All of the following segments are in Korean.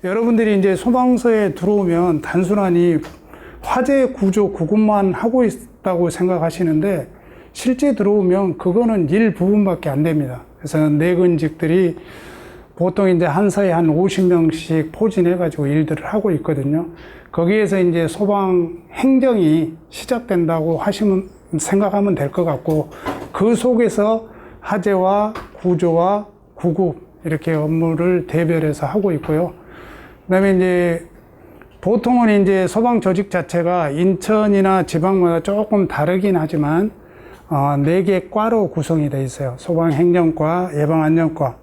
여러분들이 이제 소방서에 들어오면 단순하니 화재 구조 그것만 하고 있다고 생각하시는데 실제 들어오면 그거는 일부분밖에 안 됩니다. 그래서 내근직들이 보통 이제 한 서에 한 50명씩 포진해가지고 일들을 하고 있거든요. 거기에서 이제 소방 행정이 시작된다고 생각하면 될 것 같고, 그 속에서 화재와 구조와 구급 이렇게 업무를 대별해서 하고 있고요. 그다음에 이제 보통은 이제 소방 조직 자체가 인천이나 지방마다 조금 다르긴 하지만 4개 과로 구성이 되어 있어요. 소방행정과, 예방안전과,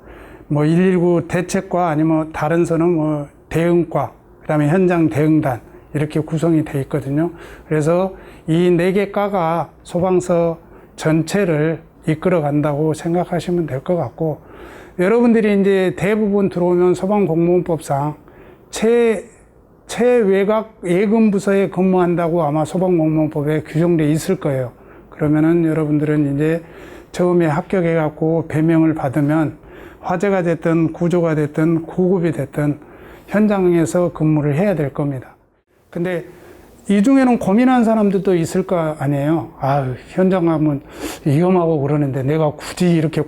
뭐 119 대책과, 아니면 다른 서는 뭐 대응과, 그다음에 현장 대응단 이렇게 구성이 되어 있거든요. 그래서 이 4개 과가 소방서 전체를 이끌어 간다고 생각하시면 될 것 같고, 여러분들이 이제 대부분 들어오면 소방공무원법상 최외곽 예근부서에 근무한다고 아마 소방공무원법에 규정돼 있을 거예요. 그러면은 여러분들은 이제 처음에 합격해갖고 배명을 받으면 화재가 됐든 구조가 됐든 구급이 됐든 현장에서 근무를 해야 될 겁니다. 근데 이 중에는 고민한 사람들도 있을 거 아니에요. 아, 현장 가면 위험하고 그러는데 내가 굳이 이렇게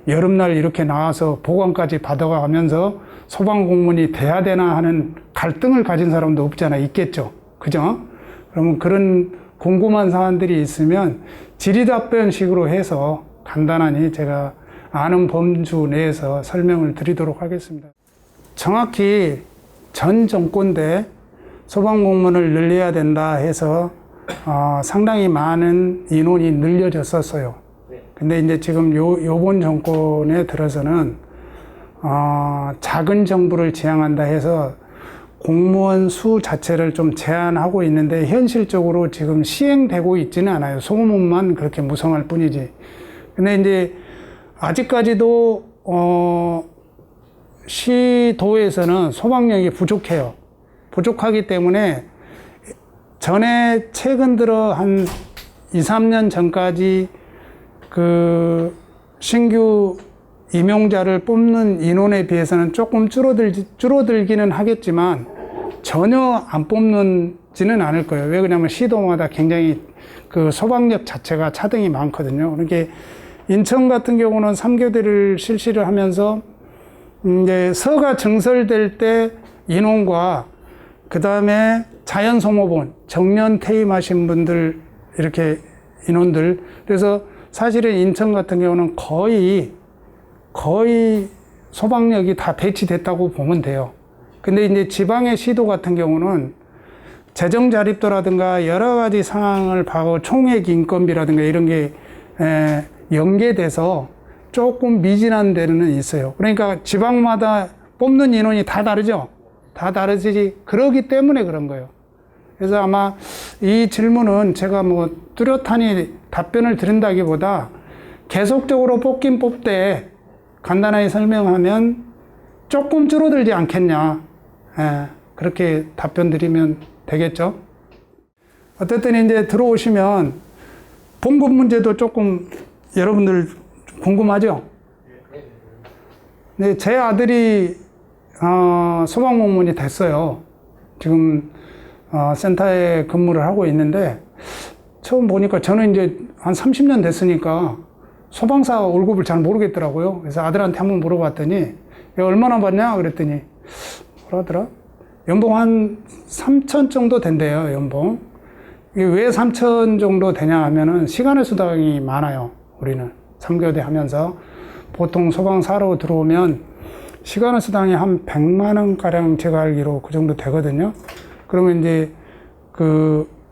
여름날 이렇게 나와서 보강까지 받아가면서 소방공무원이 돼야 되나 하는 갈등을 가진 사람도 없잖아. 있겠죠. 그죠? 그러면 그런 궁금한 사안들이 있으면 질의답변식으로 해서 간단하니 제가 아는 범주 내에서 설명을 드리도록 하겠습니다. 정확히 전 정권 때 소방공무원을 늘려야 된다 해서 상당히 많은 인원이 늘려졌었어요. 근데 이제 지금 요번 정권에 들어서는 작은 정부를 지향한다 해서 공무원 수 자체를 좀 제한하고 있는데 현실적으로 지금 시행되고 있지는 않아요. 소문만 그렇게 무성할 뿐이지. 근데 이제 아직까지도 시도에서는 소방력이 부족해요. 부족하기 때문에 전에 최근 들어 한 2, 3년 전까지 그 신규 임용자를 뽑는 인원에 비해서는 조금 줄어들기는 하겠지만 전혀 안 뽑는지는 않을 거예요. 왜 그러냐면 시도마다 굉장히 그 소방력 자체가 차등이 많거든요. 그러니까 인천 같은 경우는 3교대를 실시를 하면서 이제 서가 증설될 때 인원과 그 다음에 자연소모본, 정년 퇴임하신 분들 이렇게 인원들, 그래서 사실은 인천 같은 경우는 거의 소방력이 다 배치됐다고 보면 돼요. 근데 이제 지방의 시도 같은 경우는 재정 자립도라든가 여러 가지 상황을 봐고 총액 인건비라든가 이런 게 연계돼서 조금 미진한 데는 있어요. 그러니까 지방마다 뽑는 인원이 다 다르죠. 다 다르지. 그러기 때문에 그런 거예요. 그래서 아마 이 질문은 제가 뭐 뚜렷하니 답변을 드린다기보다 계속적으로 뽑긴 뽑되 간단하게 설명하면 조금 줄어들지 않겠냐. 그렇게 답변 드리면 되겠죠. 어쨌든 이제 들어오시면 봉급 문제도 조금 여러분들 궁금하죠? 네, 제 아들이 소방공무원이 됐어요. 지금 센터에 근무를 하고 있는데 처음 보니까 저는 이제 한 30년 됐으니까 소방사 월급을 잘 모르겠더라고요. 그래서 아들한테 한번 물어봤더니 얼마나 받냐 그랬더니 뭐라더라? 연봉 한 3천 정도 된대요. 연봉. 이게 왜 3천 정도 되냐 하면은 시간의 수당이 많아요. 우리는 3교대 하면서 보통 소방사로 들어오면 시간의 수당이 한 100만 원 가량 제가 알기로 그 정도 되거든요. 그러면 이제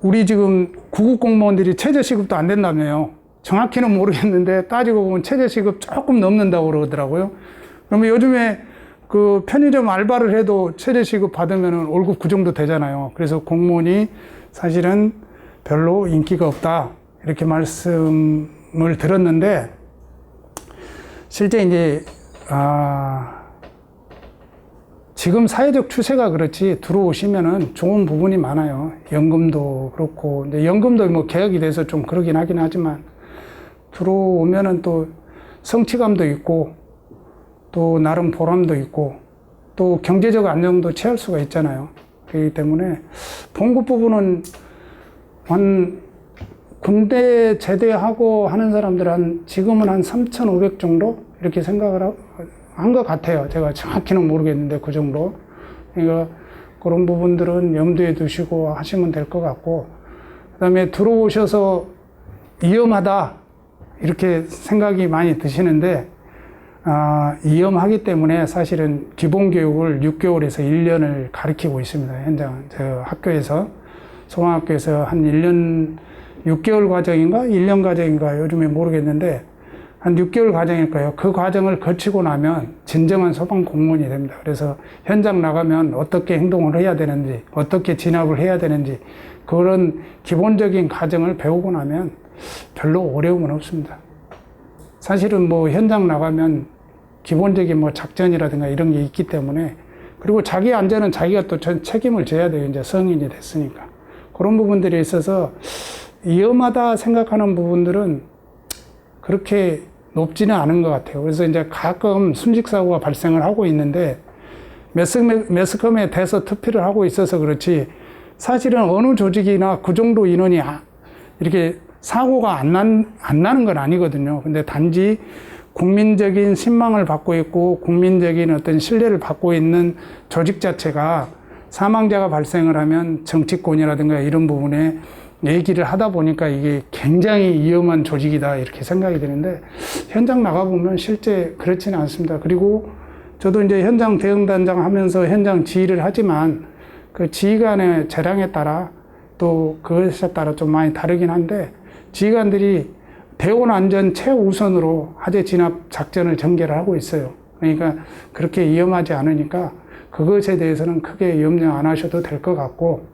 우리 지금 구급 공무원들이 최저시급도 안 된다며요. 정확히는 모르겠는데 따지고 보면 최저시급 조금 넘는다고 그러더라고요. 그러면 요즘에 그 편의점 알바를 해도 최저시급 받으면 월급 그 정도 되잖아요. 그래서 공무원이 사실은 별로 인기가 없다 이렇게 말씀을 들었는데 실제 이제 지금 사회적 추세가 그렇지 들어오시면은 좋은 부분이 많아요. 연금도 그렇고, 근데 연금도 뭐 개혁이 돼서 좀 그러긴 하긴 하지만 들어오면은 또 성취감도 있고 또 나름 보람도 있고 또 경제적 안정도 취할 수가 있잖아요. 그렇기 때문에 봉급 부분은 한 군대 제대하고 하는 사람들 지금은 한 3,500 정도 이렇게 생각을 한 것 같아요. 제가 정확히는 모르겠는데 그 정도. 그러니까 그런 부분들은 염두에 두시고 하시면 될 것 같고, 그다음에 들어오셔서 위험하다 이렇게 생각이 많이 드시는데, 위험하기 때문에 사실은 기본 교육을 6개월에서 1년을 가르치고 있습니다. 현장 저 학교에서, 소방학교에서 한 1년 6개월 과정인가 1년 과정인가 요즘에 모르겠는데 한 6개월 과정일 거예요. 그 과정을 거치고 나면 진정한 소방 공무원이 됩니다. 그래서 현장 나가면 어떻게 행동을 해야 되는지, 어떻게 진압을 해야 되는지, 그런 기본적인 과정을 배우고 나면 별로 어려움은 없습니다. 사실은 뭐 현장 나가면 기본적인 뭐 작전이라든가 이런 게 있기 때문에, 그리고 자기 안전은 자기가 또 책임을 져야 돼요. 이제 성인이 됐으니까. 그런 부분들이 있어서 위험하다 생각하는 부분들은 그렇게 높지는 않은 것 같아요. 그래서 이제 가끔 순직사고가 발생을 하고 있는데, 매스컴에 대서 투표를 하고 있어서 그렇지, 사실은 어느 조직이나 그 정도 인원이 이렇게 사고가 안 나는 건 아니거든요. 근데 단지 국민적인 신망을 받고 있고 국민적인 어떤 신뢰를 받고 있는 조직 자체가 사망자가 발생을 하면 정치권이라든가 이런 부분에 얘기를 하다 보니까 이게 굉장히 위험한 조직이다 이렇게 생각이 드는데, 현장 나가보면 실제 그렇지는 않습니다. 그리고 저도 이제 현장 대응단장 하면서 현장 지휘를 하지만 그 지휘관의 재량에 따라 또 그것에 따라 좀 많이 다르긴 한데, 지휘관들이 대원 안전 최우선으로 화재 진압 작전을 전개를 하고 있어요. 그러니까 그렇게 위험하지 않으니까 그것에 대해서는 크게 염려 안 하셔도 될 것 같고,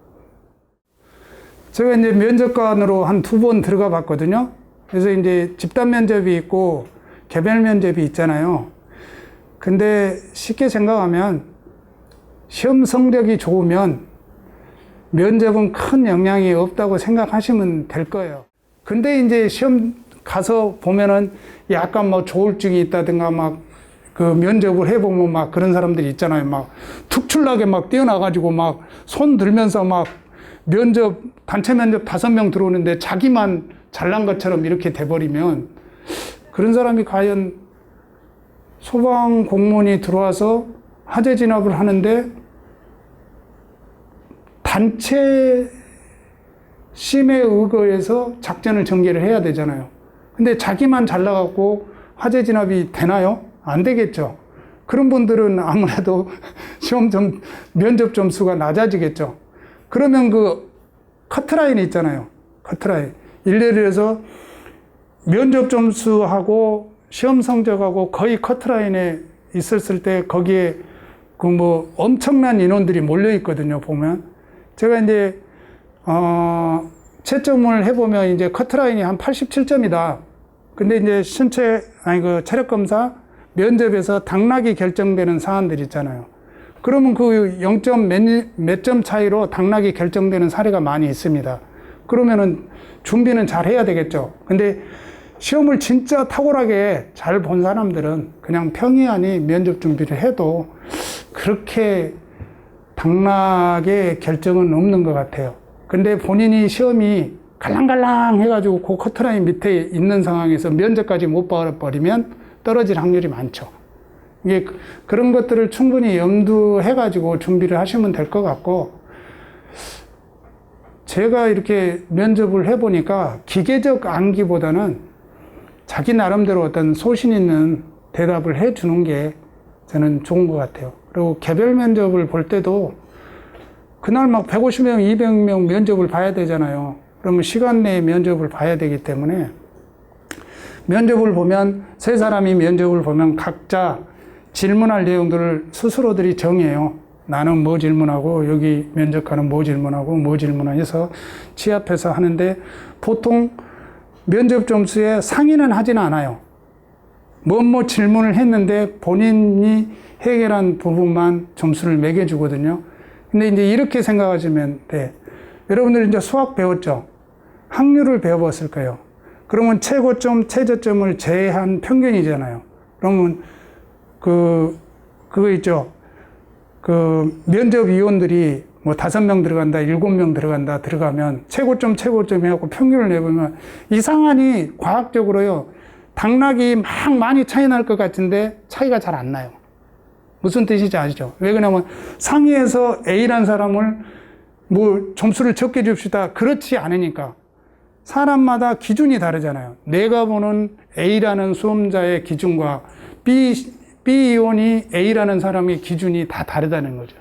제가 이제 면접관으로 한 2번 들어가 봤거든요. 그래서 이제 집단 면접이 있고 개별 면접이 있잖아요. 근데 쉽게 생각하면 시험 성적이 좋으면 면접은 큰 영향이 없다고 생각하시면 될 거예요. 근데 이제 시험 가서 보면은 약간 뭐 조울증이 있다든가 막 그 면접을 해보면 막 그런 사람들이 있잖아요. 막 특출나게 막 뛰어나가지고 막 손 들면서 막 단체 면접 5명 들어오는데 자기만 잘난 것처럼 이렇게 돼버리면, 그런 사람이 과연 소방 공무원이 들어와서 화재 진압을 하는데 단체 심에 의거해서 작전을 전개를 해야 되잖아요. 근데 자기만 잘 나가고 화재 진압이 되나요? 안 되겠죠. 그런 분들은 아무래도 면접 점수가 낮아지겠죠. 그러면 그 커트라인이 있잖아요. 커트라인. 예를 들어서 면접 점수하고 시험 성적하고 거의 커트라인에 있었을 때 거기에 그 뭐 엄청난 인원들이 몰려 있거든요. 보면 제가 이제 채점을 해보면 이제 커트라인이 한 87점이다. 근데 이제 체력 검사 면접에서 당락이 결정되는 사안들 있잖아요. 그러면 그 0점 몇 점 차이로 당락이 결정되는 사례가 많이 있습니다. 그러면은 준비는 잘 해야 되겠죠. 근데 시험을 진짜 탁월하게 잘 본 사람들은 그냥 평이하니 면접 준비를 해도 그렇게 당락의 결정은 없는 것 같아요. 근데 본인이 시험이 갈랑갈랑 해가지고 그 커트라인 밑에 있는 상황에서 면접까지 못 봐버리면 떨어질 확률이 많죠. 이게 그런 것들을 충분히 염두해가지고 준비를 하시면 될 것 같고, 제가 이렇게 면접을 해보니까 기계적 암기보다는 자기 나름대로 어떤 소신 있는 대답을 해주는 게 저는 좋은 것 같아요. 그리고 개별 면접을 볼 때도 그날 막 150명, 200명 면접을 봐야 되잖아요. 그러면 시간 내에 면접을 봐야 되기 때문에 면접을 보면, 세 사람이 면접을 보면 각자 질문할 내용들을 스스로들이 정해요. 나는 뭐 질문하고, 여기 면접관은 뭐 질문하고, 뭐 질문해서 취합해서 하는데, 보통 면접 점수에 상의는 하지는 않아요. 뭐 질문을 했는데 본인이 해결한 부분만 점수를 매겨주거든요. 근데 이제 이렇게 생각하시면 돼. 여러분들 이제 수학 배웠죠? 확률을 배워봤을 거예요. 그러면 최고점, 최저점을 제한 평균이잖아요. 그러면 그거 있죠. 그 면접위원들이 뭐 5명 들어간다, 7명 들어간다, 들어가면 최고점 해갖고 평균을 내보면 이상하니 과학적으로요, 당락이 막 많이 차이 날 것 같은데 차이가 잘 안 나요. 무슨 뜻인지 아시죠? 왜 그러냐면 상위에서 A라는 사람을 뭐 점수를 적게 줍시다. 그렇지 않으니까. 사람마다 기준이 다르잖아요. 내가 보는 A라는 수험자의 기준과 B위원이 A라는 사람의 기준이 다 다르다는 거죠.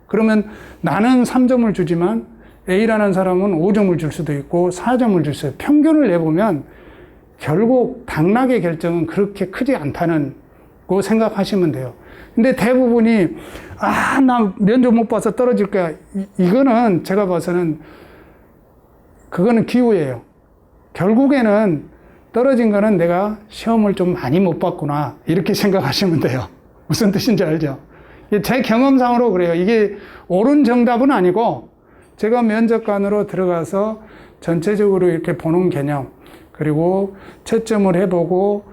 그러면 나는 3점을 주지만 A라는 사람은 5점을 줄 수도 있고 4점을 줄 수도 있고 평균을 내보면 결국 당락의 결정은 그렇게 크지 않다는 거 생각하시면 돼요. 근데 대부분이 나 면접 못 봐서 떨어질 거야. 이거는 제가 봐서는 그거는 기우예요. 결국에는 떨어진 거는 내가 시험을 좀 많이 못 봤구나 이렇게 생각하시면 돼요. 무슨 뜻인지 알죠? 제 경험상으로 그래요. 이게 옳은 정답은 아니고 제가 면접관으로 들어가서 전체적으로 이렇게 보는 개념 그리고 채점을 해보고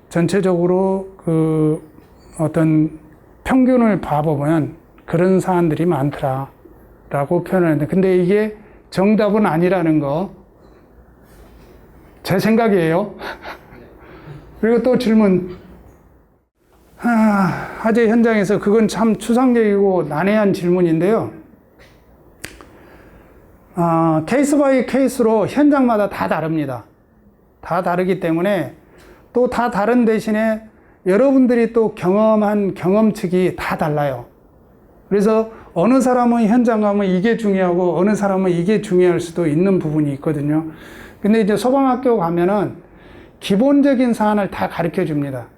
전체적으로 그 어떤 평균을 봐보면 그런 사안들이 많더라라고 표현을 했는데 근데 이게 정답은 아니라는 거 제 생각이에요. 그리고 또 질문. 화재 현장에서 그건 참 추상적이고 난해한 질문인데요. 케이스 바이 케이스로 현장마다 다 다릅니다. 다 다르기 때문에 또 다 다른 대신에 여러분들이 또 경험한 경험치가 다 달라요. 그래서 어느 사람은 현장 가면 이게 중요하고 어느 사람은 이게 중요할 수도 있는 부분이 있거든요. 근데 이제 소방학교 가면은 기본적인 사안을 다 가르쳐 줍니다.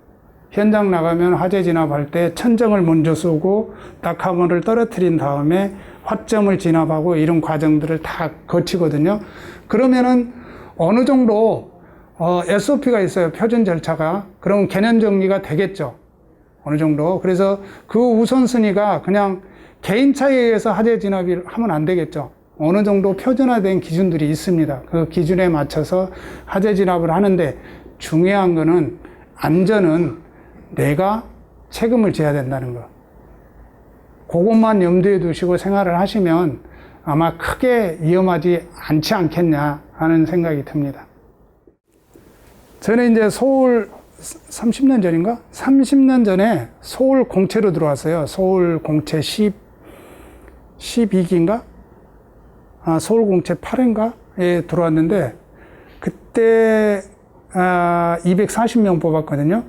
현장 나가면 화재 진압할 때 천정을 먼저 쏘고 낙하물을 떨어뜨린 다음에 화점을 진압하고 이런 과정들을 다 거치거든요. 그러면은 어느 정도 SOP가 있어요. 표준 절차가. 그럼 개념 정리가 되겠죠. 어느 정도. 그래서 그 우선순위가 그냥 개인차에 의해서 화재 진압을 하면 안 되겠죠. 어느 정도 표준화된 기준들이 있습니다. 그 기준에 맞춰서 화재 진압을 하는데 중요한 거는 안전은 내가 책임을 져야 된다는 거. 그것만 염두에 두시고 생활을 하시면 아마 크게 위험하지 않지 않겠냐 하는 생각이 듭니다. 저는 이제 서울 30년 전인가? 30년 전에 서울 공채로 들어왔어요. 서울 공채 12기인가? 서울 공채 8회인가에 들어왔는데, 그때, 240명 뽑았거든요.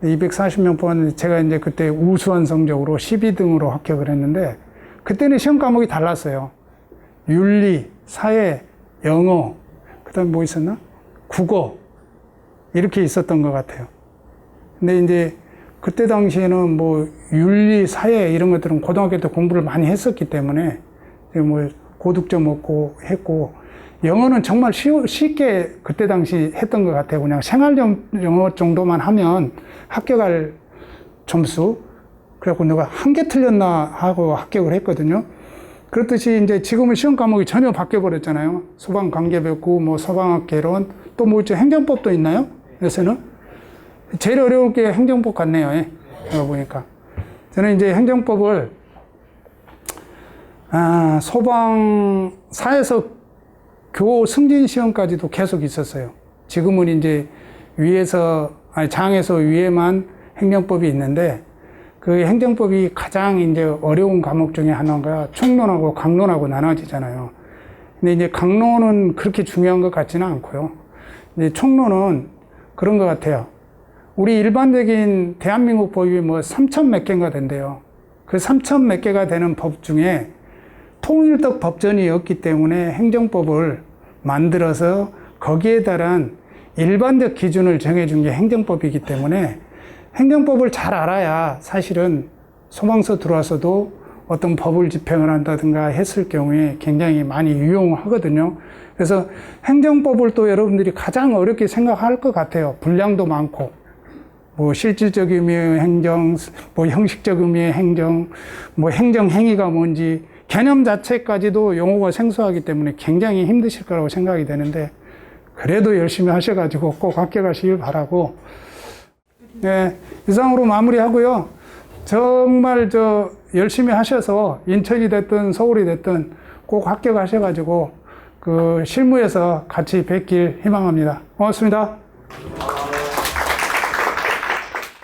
240명 뽑았는데, 제가 이제 그때 우수한 성적으로 12등으로 합격을 했는데, 그때는 시험 과목이 달랐어요. 윤리, 사회, 영어, 그 다음에 뭐 있었나? 국어. 이렇게 있었던 것 같아요. 근데 이제 그때 당시에는 뭐 윤리, 사회 이런 것들은 고등학교 때 공부를 많이 했었기 때문에 뭐 고득점 얻고 했고 영어는 정말 쉽게 그때 당시 했던 것 같아요. 그냥 생활 영어 정도만 하면 합격할 점수. 그래갖고 내가 한 개 틀렸나 하고 합격을 했거든요. 그렇듯이 이제 지금은 시험 과목이 전혀 바뀌어버렸잖아요. 소방 관계 배우고 뭐 소방학 개론 또 뭐 있죠. 행정법도 있나요? 요새는 제일 어려울 게 행정법 같네요. 예. 제가 보니까 저는 이제 행정법을 소방사에서 교 승진 시험까지도 계속 있었어요. 지금은 이제 장에서 위에만 행정법이 있는데 그 행정법이 가장 이제 어려운 과목 중에 하나가 총론하고 강론하고 나눠지잖아요. 근데 이제 강론은 그렇게 중요한 것 같지는 않고요. 이제 총론은 그런 것 같아요. 우리 일반적인 대한민국 법이 뭐 3천 몇 개인가 된대요. 그 3천 몇 개가 되는 법 중에 통일적 법전이 없기 때문에 행정법을 만들어서 거기에 따른 일반적 기준을 정해준 게 행정법이기 때문에 행정법을 잘 알아야 사실은 소방서 들어와서도 어떤 법을 집행을 한다든가 했을 경우에 굉장히 많이 유용하거든요. 그래서 행정법을 또 여러분들이 가장 어렵게 생각할 것 같아요. 분량도 많고, 뭐 실질적 의미의 행정, 뭐 형식적 의미의 행정, 뭐 행정 행위가 뭔지 개념 자체까지도 용어가 생소하기 때문에 굉장히 힘드실 거라고 생각이 되는데 그래도 열심히 하셔가지고 꼭 합격하시길 바라고, 네, 이상으로 마무리하고요. 정말 열심히 하셔서 인천이 됐든 서울이 됐든 꼭 합격하셔가지고 그 실무에서 같이 뵙길 희망합니다. 고맙습니다.